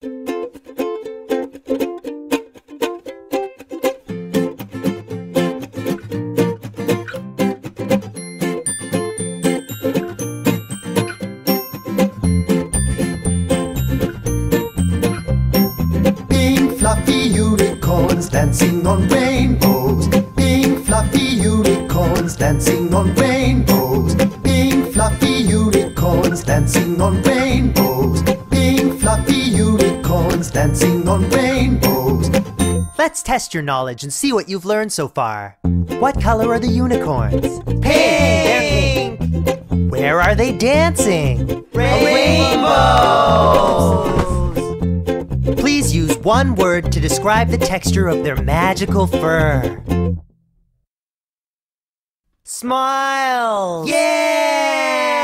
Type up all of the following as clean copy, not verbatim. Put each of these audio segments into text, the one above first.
Pink fluffy unicorns dancing on rainbows. Pink fluffy unicorns dancing on rainbows. Pink fluffy unicorns dancing on rainbows. Pink fluffy unicorns dancing on rainbows. Let's test your knowledge and see what you've learned so far. What color are the unicorns? Pink! They're pink! Where are they dancing? Rainbows! Please use one word to describe the texture of their magical fur. Smile! Yeah!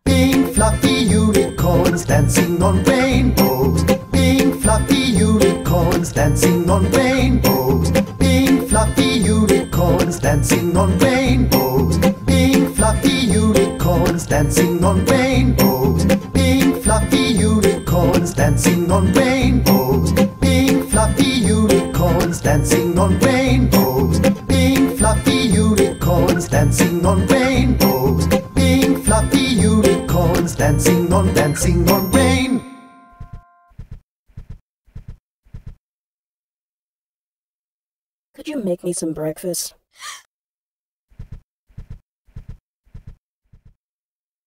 Pink fluffy unicorns dancing on rainbows. Pink fluffy unicorns dancing on rainbows. Pink fluffy unicorns dancing on rainbows. Pink fluffy unicorns dancing on rainbows. Pink fluffy unicorns dancing on rainbows. Pink fluffy unicorns dancing on rainbows. Pink fluffy unicorns dancing on rainbows. Pink fluffy unicorns dancing on rain. Could you make me some breakfast?